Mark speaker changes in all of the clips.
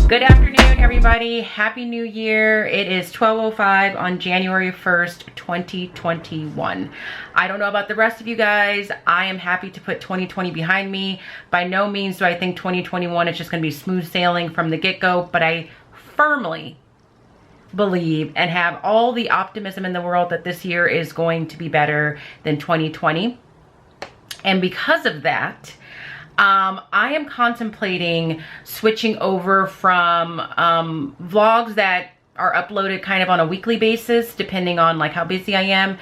Speaker 1: Good afternoon, everybody. Happy New Year. It is 12:05 on January 1st, 2021. I don't know about the rest of you guys. I am happy to put 2020 behind me. By no means do I think 2021 is just going to be smooth sailing from the get-go, but I firmly believe and have all the optimism in the world that this year is going to be better than 2020. And because of that, I am contemplating switching over from vlogs that are uploaded kind of on a weekly basis, depending on like how busy I am,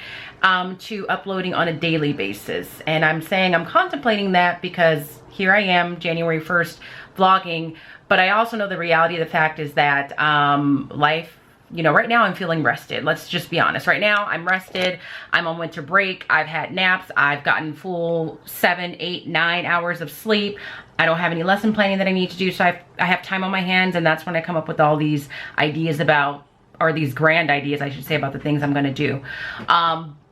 Speaker 1: to uploading on a daily basis. And I'm saying I'm contemplating that because here I am, January 1st, vlogging. But I also know the reality of the fact is that life, you know, right now I'm feeling rested. Let's just be honest. Right now I'm rested. I'm on winter break. I've had naps. I've gotten full 7, 8, 9 hours of sleep. I don't have any lesson planning that I need to do. So I have time on my hands, and that's when I come up with all these ideas about, or these grand ideas, I should say, about the things I'm going to do.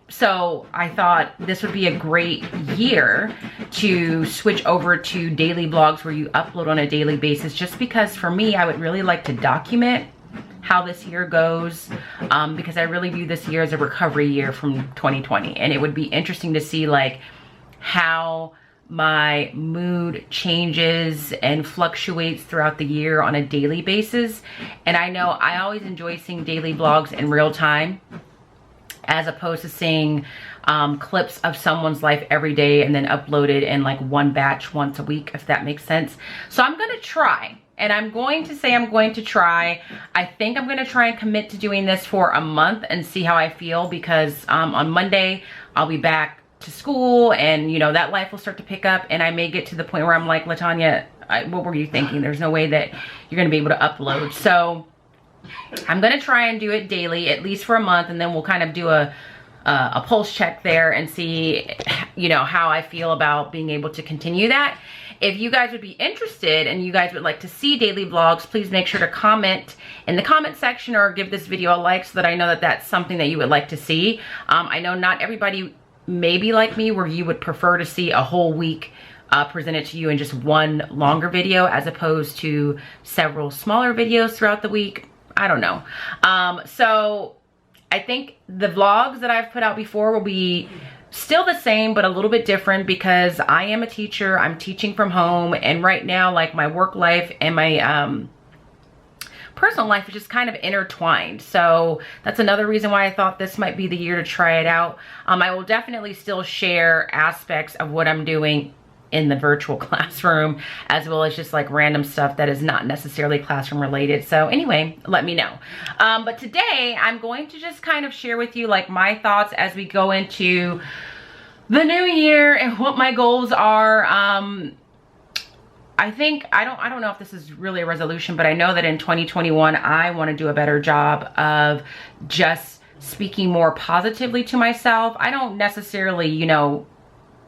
Speaker 1: So I thought this would be a great year to switch over to daily vlogs where you upload on a daily basis, just because for me, I would really like to document how this year goes, because I really view this year as a recovery year from 2020. And it would be interesting to see like how my mood changes and fluctuates throughout the year on a daily basis. And I know I always enjoy seeing daily vlogs in real time, as opposed to seeing clips of someone's life every day and then uploaded in like one batch once a week, if that makes sense. So I'm gonna try. And I'm going to say I'm going to try. I think I'm going to try and commit to doing this for a month and see how I feel, because on Monday I'll be back to school, and you know that life will start to pick up, and I may get to the point where I'm like, Latanya, what were you thinking? There's no way that you're going to be able to upload. So I'm going to try and do it daily, at least for a month, and then we'll kind of do a pulse check there and see, you know, how I feel about being able to continue that. If you guys would be interested and you guys would like to see daily vlogs, please make sure to comment in the comment section or give this video a like, so that I know that that's something that you would like to see. I know not everybody may be like me, where you would prefer to see a whole week presented to you in just one longer video, as opposed to several smaller videos throughout the week. I don't know. So I think the vlogs that I've put out before will be still the same, but a little bit different, because I am a teacher. I'm teaching from home, and right now, like, my work life and my personal life is just kind of intertwined. So that's another reason why I thought this might be the year to try it out. I will definitely still share aspects of what I'm doing in the virtual classroom, as well as just like random stuff that is not necessarily classroom related. So anyway, let me know. But today I'm going to just kind of share with you like my thoughts as we go into the new year and what my goals are. I think, I don't know if this is really a resolution, but I know that in 2021, I want to do a better job of just speaking more positively to myself. I don't necessarily, you know,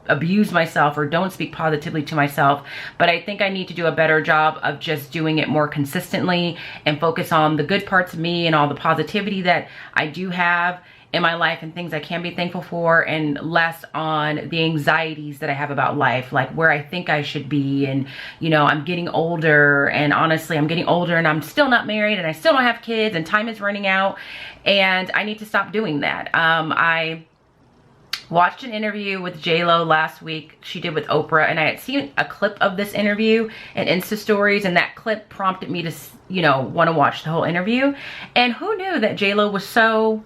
Speaker 1: abuse myself or don't speak positively to myself, but I think I need to do a better job of just doing it more consistently and focus on the good parts of me and all the positivity that I do have in my life and things I can be thankful for, and less on the anxieties that I have about life, like where I think I should be. And you know, I'm getting older, and honestly I'm getting older and I'm still not married, and I still don't have kids, and time is running out, and I need to stop doing that. I watched an interview with J-Lo last week. She did with Oprah, and I had seen a clip of this interview in Insta stories, and that clip prompted me to, you know, want to watch the whole interview. And who knew that J-Lo was so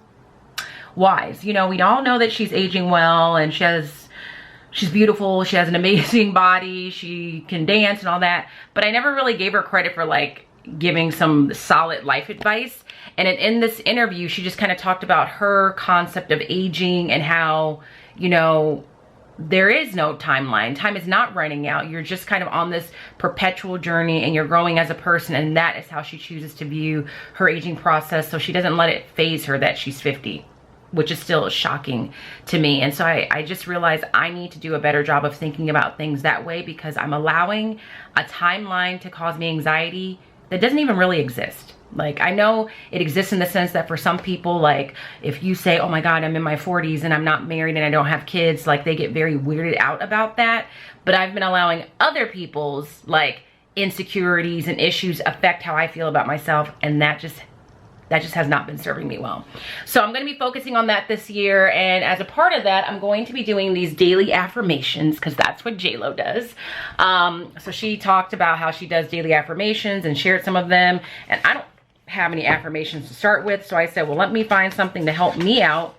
Speaker 1: wise? You know, we all know that she's aging well, and she's beautiful, she has an amazing body, she can dance and all that, but I never really gave her credit for like giving some solid life advice. And in this interview, she just kind of talked about her concept of aging and how, you know, there is no timeline. Time is not running out. You're just kind of on this perpetual journey, and you're growing as a person, and that is how she chooses to view her aging process. So she doesn't let it phase her that she's 50, which is still shocking to me. And so I just realized I need to do a better job of thinking about things that way, because I'm allowing a timeline to cause me anxiety that doesn't even really exist. Like, I know it exists in the sense that for some people, like if you say, oh my God, I'm in my 40s and I'm not married and I don't have kids, like they get very weirded out about that. But I've been allowing other people's like insecurities and issues affect how I feel about myself, and that just has not been serving me well. So I'm going to be focusing on that this year, and as a part of that, I'm going to be doing these daily affirmations, because that's what J-Lo does. So she talked about how she does daily affirmations and shared some of them, and I don't have any affirmations to start with, so I said, well, let me find something to help me out.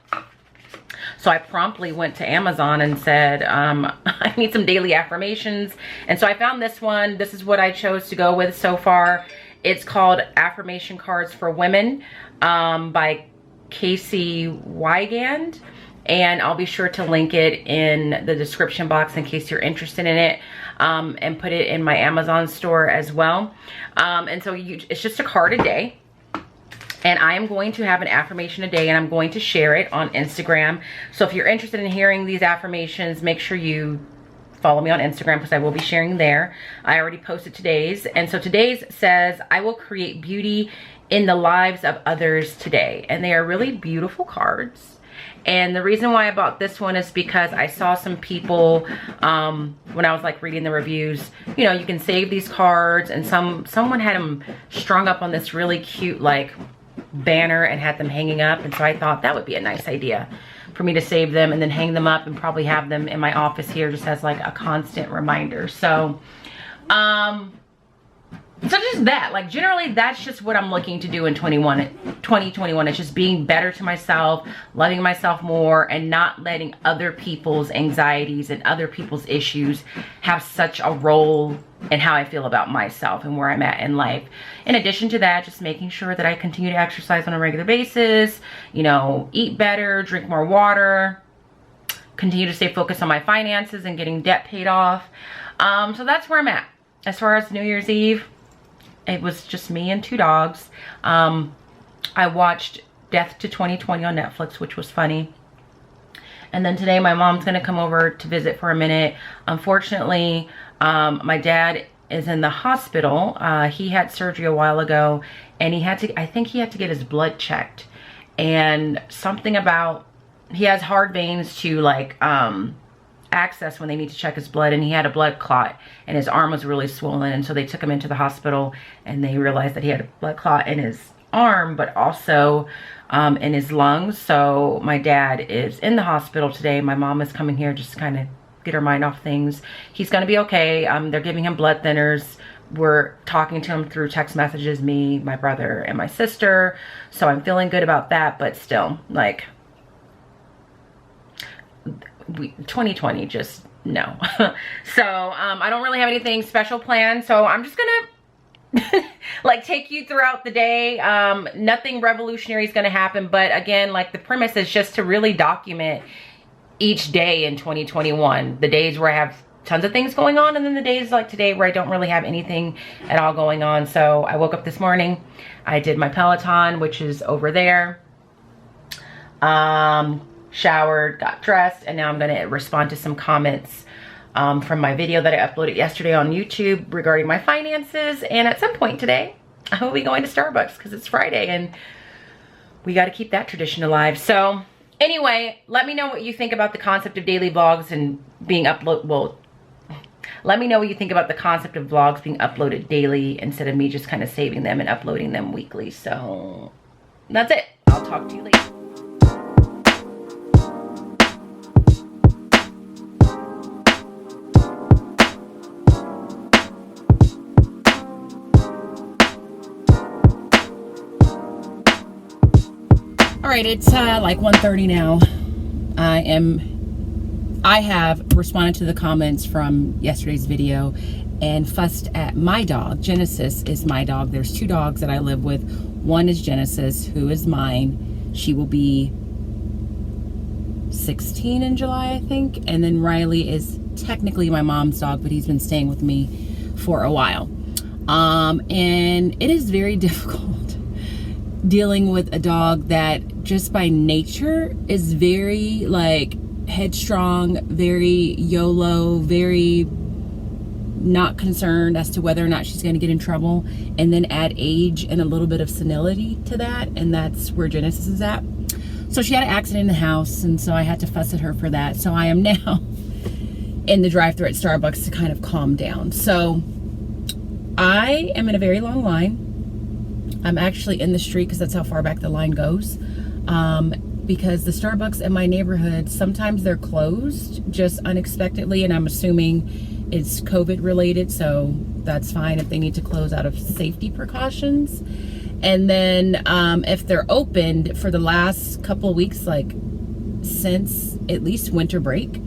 Speaker 1: So I promptly went to Amazon and said, I need some daily affirmations. And so I found this one. This is what I chose to go with so far. It's called Affirmation Cards for Women by Casey Wygand. And I'll be sure to link it in the description box in case you're interested in it, and put it in my Amazon store as well. And so it's just a card a day. And I am going to have an affirmation a day, and I'm going to share it on Instagram. So if you're interested in hearing these affirmations, make sure you follow me on Instagram, because I will be sharing there. I already posted today's. And so today's says, I will create beauty in the lives of others today. And they are really beautiful cards. And the reason why I bought this one is because I saw some people, when I was like reading the reviews, you know, you can save these cards, and someone had them strung up on this really cute like banner and had them hanging up. And so I thought that would be a nice idea for me to save them and then hang them up, and probably have them in my office here just as like a constant reminder. So so just that, like, generally that's just what I'm looking to do in 2021. It's just being better to myself, loving myself more, and not letting other people's anxieties and other people's issues have such a role in how I feel about myself and where I'm at in life. In addition to that, just making sure that I continue to exercise on a regular basis, you know, eat better, drink more water, continue to stay focused on my finances and getting debt paid off. So that's where I'm at. As far as New Year's Eve, it was just me and 2 dogs. I watched Death to 2020 on Netflix, which was funny. And then today my mom's gonna come over to visit for a minute. Unfortunately, my dad is in the hospital. He had surgery a while ago, and I think he had to get his blood checked. And something about, he has hard veins to like access when they need to check his blood, and he had a blood clot, and his arm was really swollen. And so they took him into the hospital, and they realized that he had a blood clot in his arm, but also in his lungs. So my dad is in the hospital today. My mom is coming here just to kind of get her mind off things. He's gonna be okay. They're giving him blood thinners. We're talking to him through text messages, me, my brother, and my sister. So I'm feeling good about that, but still, like, 2020, just no. So I don't really have anything special planned, so I'm just gonna like take you throughout the day. Nothing revolutionary is gonna happen, but again, like, the premise is just to really document each day in 2021, the days where I have tons of things going on, and then the days like today where I don't really have anything at all going on. So I woke up this morning, I did my Peloton, which is over there, showered, got dressed, and now I'm gonna respond to some comments from my video that I uploaded yesterday on YouTube regarding my finances. And at some point today, I will be going to Starbucks because it's Friday and we got to keep that tradition alive. So anyway, let me know what you think about the concept of daily vlogs and being let me know what you think about the concept of vlogs being uploaded daily instead of me just kind of saving them and uploading them weekly. So that's it. I'll talk to you later. All right, it's like 1:30 now. I have responded to the comments from yesterday's video and fussed at my dog. Genesis is my dog. There's 2 dogs that I live with. One is Genesis, who is mine. She will be 16 in July, I think. And then Riley is technically my mom's dog, but he's been staying with me for a while. And it is very difficult dealing with a dog that just by nature is very like headstrong, very YOLO, very not concerned as to whether or not she's going to get in trouble, and then add age and a little bit of senility to that, and that's where Genesis is at. So she had an accident in the house, and so I had to fuss at her for that. So I am now in the drive-thru at Starbucks to kind of calm down. So I am in a very long line. I'm actually in the street because that's how far back the line goes. Because the Starbucks in my neighborhood, sometimes they're closed just unexpectedly, and I'm assuming it's COVID related, so that's fine if they need to close out of safety precautions. And then if they're opened for the last couple of weeks, like since at least winter break,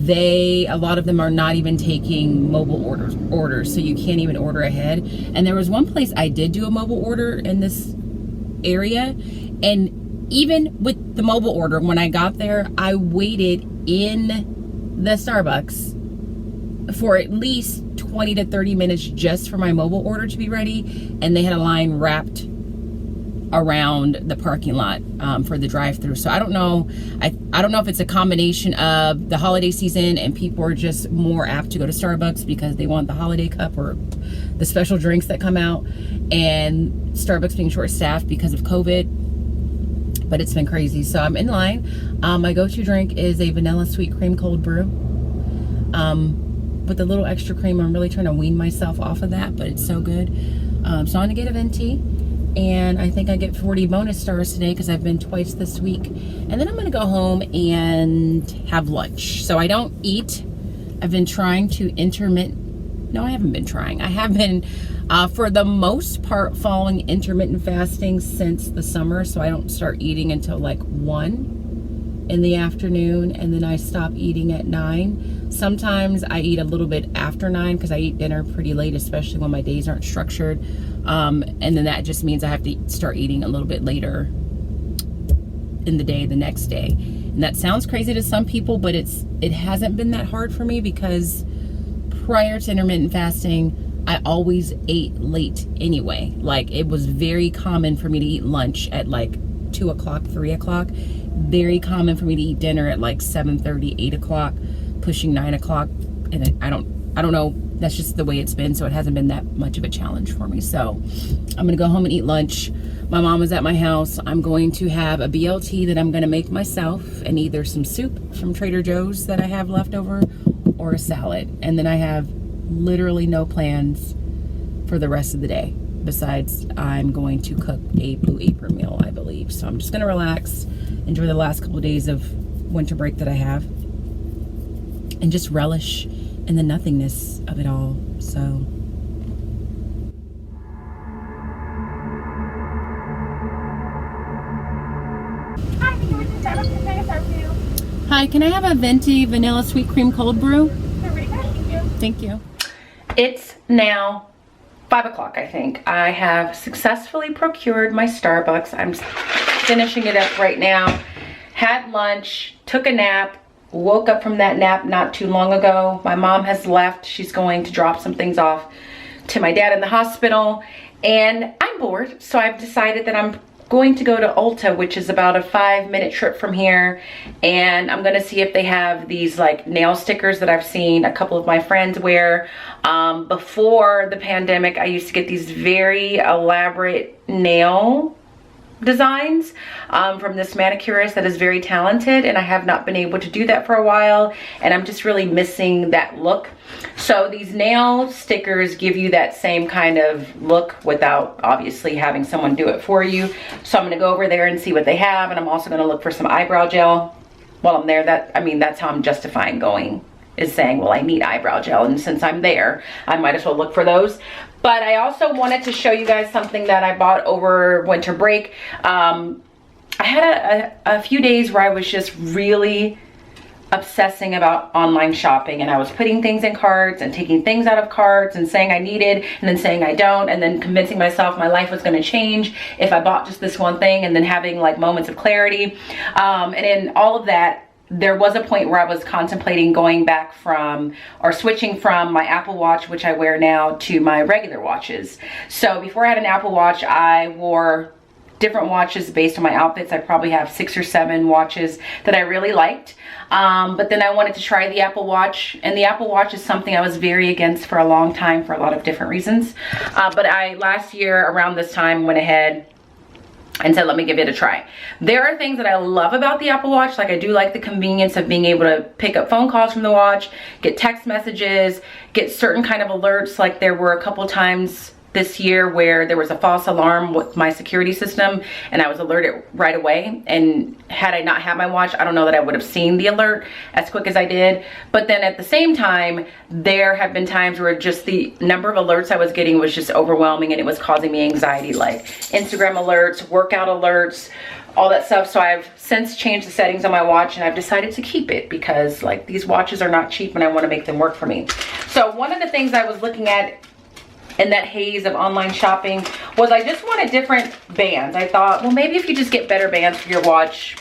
Speaker 1: a lot of them are not even taking mobile orders, so you can't even order ahead. And there was one place I did do a mobile order in this area, and even with the mobile order, when I got there, I waited in the Starbucks for at least 20 to 30 minutes just for my mobile order to be ready, and they had a line wrapped around the parking lot for the drive-through. So I don't know. I don't know if it's a combination of the holiday season and people are just more apt to go to Starbucks because they want the holiday cup or the special drinks that come out, and Starbucks being short-staffed because of COVID. But it's been crazy. So I'm in line. My go-to drink is a vanilla sweet cream cold brew. With a little extra cream. I'm really trying to wean myself off of that, but it's so good. So I'm gonna get a venti, and I think I get 40 bonus stars today because I've been twice this week. And then I'm gonna go home and have lunch. So I don't eat. I've been trying to no, I haven't been trying. I have been, for the most part, following intermittent fasting since the summer. So I don't start eating until like 1 in the afternoon, and then I stop eating at 9. Sometimes I eat a little bit after 9 because I eat dinner pretty late, especially when my days aren't structured. And then that just means I have to start eating a little bit later in the day, the next day. And that sounds crazy to some people, but it hasn't been that hard for me because prior to intermittent fasting, I always ate late anyway. Like, it was very common for me to eat lunch at like 2 o'clock, 3 o'clock. Very common for me to eat dinner at like 7:30, 8 o'clock, pushing 9 o'clock. And I don't know, that's just the way it's been. So it hasn't been that much of a challenge for me. So I'm gonna go home and eat lunch. My mom was at my house. I'm going to have a BLT that I'm gonna make myself, and either some soup from Trader Joe's that I have left over, or a salad. And then I have literally no plans for the rest of the day, besides I'm going to cook a Blue Apron meal, I believe. So I'm just gonna relax, enjoy the last couple of days of winter break that I have, and just relish in the nothingness of it all. So hi, can I have a venti vanilla sweet cream cold brew? Thank you. It's now 5 o'clock, I think. I have successfully procured my Starbucks. I'm finishing it up right now. Had lunch, took a nap, woke up from that nap not too long ago. My mom has left. She's going to drop some things off to my dad in the hospital, and I'm bored. So I've decided that I'm going to go to Ulta, which is about a 5-minute trip from here, and I'm gonna see if they have these like nail stickers that I've seen a couple of my friends wear. Before the pandemic, I used to get these very elaborate nail designs from this manicurist that is very talented, and I have not been able to do that for a while, and I'm just really missing that look. So these nail stickers give you that same kind of look without obviously having someone do it for you. So I'm gonna go over there and see what they have, and I'm also gonna look for some eyebrow gel while I'm there. That's how I'm justifying going, is saying, well, I need eyebrow gel, and since I'm there, I might as well look for those. But I also wanted to show you guys something that I bought over winter break. I had a few days where I was just really obsessing about online shopping, and I was putting things in carts and taking things out of carts and saying I needed and then saying I don't, and then convincing myself my life was going to change if I bought just this one thing, and then having like moments of clarity. And in all of that, there was a point where I was contemplating going back from, or switching from my Apple Watch, which I wear now, to my regular watches. So before I had an Apple Watch, I wore different watches based on my outfits. I probably have 6 or 7 watches that I really liked. But then I wanted to try the Apple Watch, and the Apple Watch is something I was very against for a long time for a lot of different reasons. But I, last year around this time, went ahead and said, let me give it a try. There are things that I love about the Apple Watch. Like I do like the convenience of being able to pick up phone calls from the watch, get text messages, get certain kind of alerts. Like there were a couple times this year where there was a false alarm with my security system and I was alerted right away. And had I not had my watch, I don't know that I would have seen the alert as quick as I did. But then at the same time, there have been times where just the number of alerts I was getting was just overwhelming and it was causing me anxiety, like Instagram alerts, workout alerts, all that stuff. So I've since changed the settings on my watch and I've decided to keep it because like these watches are not cheap and I want to make them work for me. So one of the things I was looking at in that haze of online shopping was I just wanted different bands. I thought, well, maybe if you just get better bands for your watch,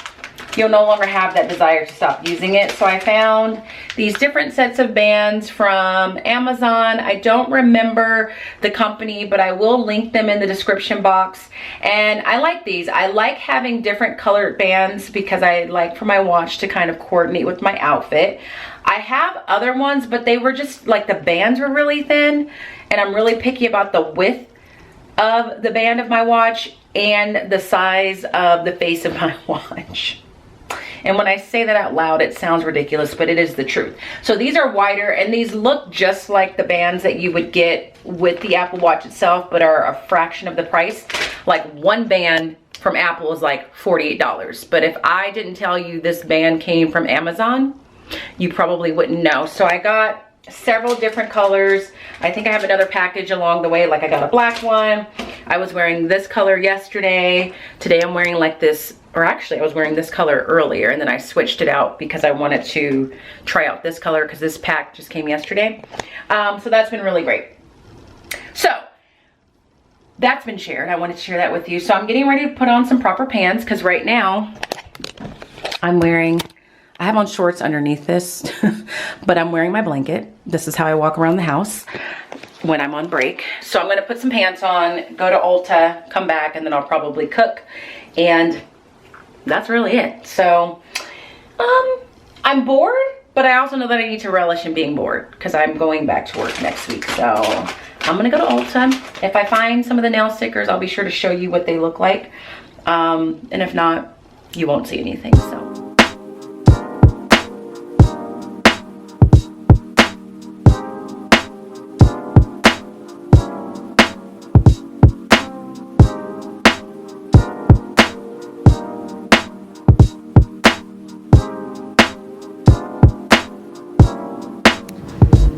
Speaker 1: you'll no longer have that desire to stop using it. So I found these different sets of bands from Amazon. I don't remember the company, but I will link them in the description box. And I like these. I like having different colored bands because I like for my watch to kind of coordinate with my outfit. I have other ones, but they were just like the bands were really thin, and I'm really picky about the width of the band of my watch and the size of the face of my watch. And when I say that out loud, it sounds ridiculous, but it is the truth. So these are wider and these look just like the bands that you would get with the Apple Watch itself, but are a fraction of the price. Like one band from Apple is like $48. But if I didn't tell you this band came from Amazon, you probably wouldn't know. So I got several different colors. I think I have another package along the way. Like I got a black one. I was wearing this color yesterday. Today I'm wearing like this, or actually I was wearing this color earlier and then I switched it out because I wanted to try out this color because this pack just came yesterday. So that's been really great. So that's been shared. I wanted to share that with you. So I'm getting ready to put on some proper pants because right now I have on shorts underneath this, but I'm wearing my blanket. This is how I walk around the house when I'm on break. So I'm gonna put some pants on, go to Ulta, come back, and then I'll probably cook. And that's really it. So I'm bored, but I also know that I need to relish in being bored because I'm going back to work next week. So I'm gonna go to Ulta. If I find some of the nail stickers, I'll be sure to show you what they look like. And if not, you won't see anything, so.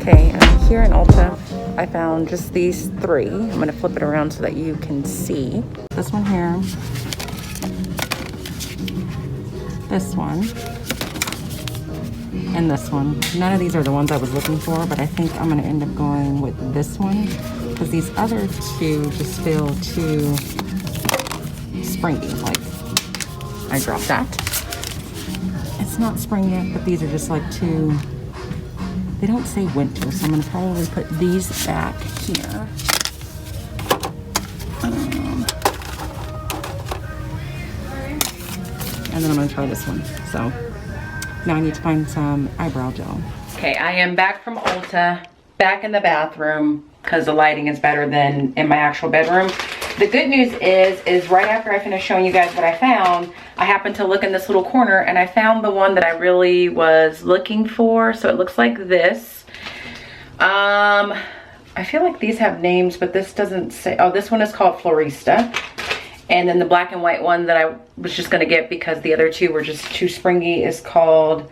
Speaker 1: Okay, I'm here in Ulta. I found just these three. I'm gonna flip it around so that you can see. This one here. This one. And this one. None of these are the ones I was looking for, but I think I'm gonna end up going with this one because these other two just feel too springy. Like, I dropped that. It's not spring yet, but these are just like too... They don't say winter, so I'm gonna probably put these back here. And then I'm gonna try this one. So now I need to find some eyebrow gel. Okay, I am back from Ulta, back in the bathroom because the lighting is better than in my actual bedroom. The good news is right after I finished showing you guys what I found, I happened to look in this little corner and I found the one that I really was looking for. So it looks like this. I feel like these have names, but this doesn't say. Oh, this one is called Florista. And then the black and white one that I was just gonna get because the other two were just too springy is called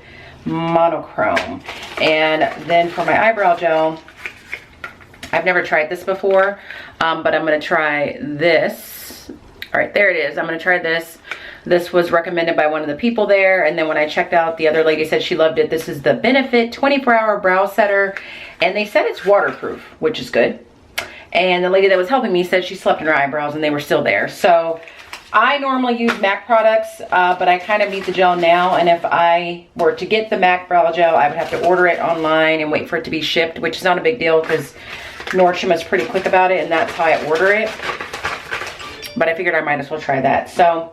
Speaker 1: Monochrome. And then for my eyebrow gel, I've never tried this before, but I'm gonna try this. All right, there it is. I'm gonna try this. This was recommended by one of the people there, and then when I checked out, the other lady said she loved it. This is the Benefit 24-hour brow setter, and they said it's waterproof, which is good. And the lady that was helping me said she slept in her eyebrows and they were still there. So I normally use MAC products, but I kind of need the gel now, and if I were to get the MAC brow gel, I would have to order it online and wait for it to be shipped, which is not a big deal because Nordstrom is pretty quick about it, and that's how I order it. But I figured I might as well try that. So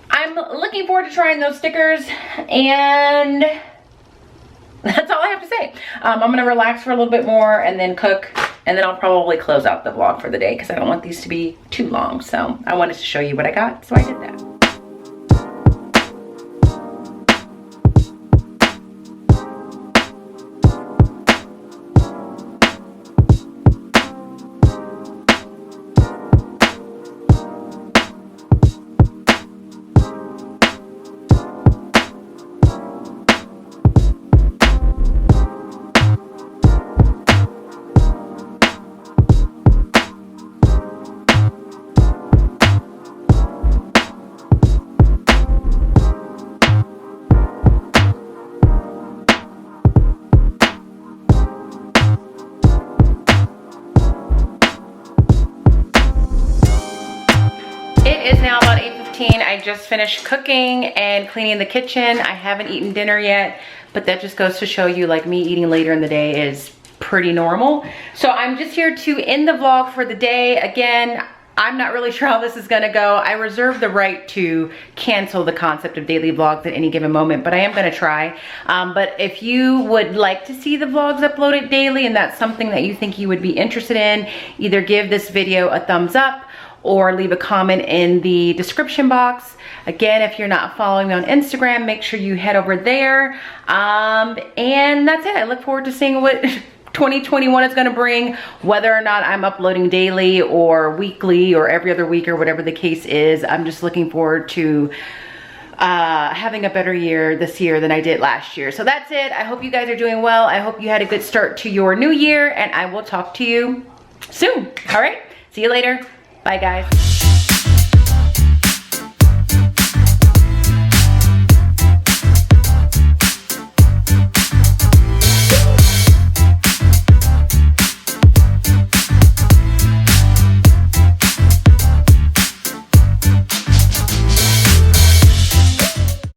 Speaker 1: I'm looking forward to trying those stickers, and that's all I have to say. I'm gonna relax for a little bit more and then cook And then I'll probably close out the vlog for the day because I don't want these to be too long. So I wanted to show you what I got, so I did that. It is now about 8:15. I just finished cooking and cleaning the kitchen. I haven't eaten dinner yet, but that just goes to show you, like, me eating later in the day is pretty normal. So I'm just here to end the vlog for the day. Again, I'm not really sure how this is gonna go. I reserve the right to cancel the concept of daily vlogs at any given moment, but I am gonna try. But if you would like to see the vlogs uploaded daily and that's something that you think you would be interested in, either give this video a thumbs up or leave a comment in the description box. Again, if you're not following me on Instagram, make sure you head over there. And that's it. I look forward to seeing what 2021 is gonna bring, whether or not I'm uploading daily or weekly or every other week or whatever the case is. I'm just looking forward to having a better year this year than I did last year. So that's it. I hope you guys are doing well. I hope you had a good start to your new year, and I will talk to you soon. All right, see you later. Bye, guys.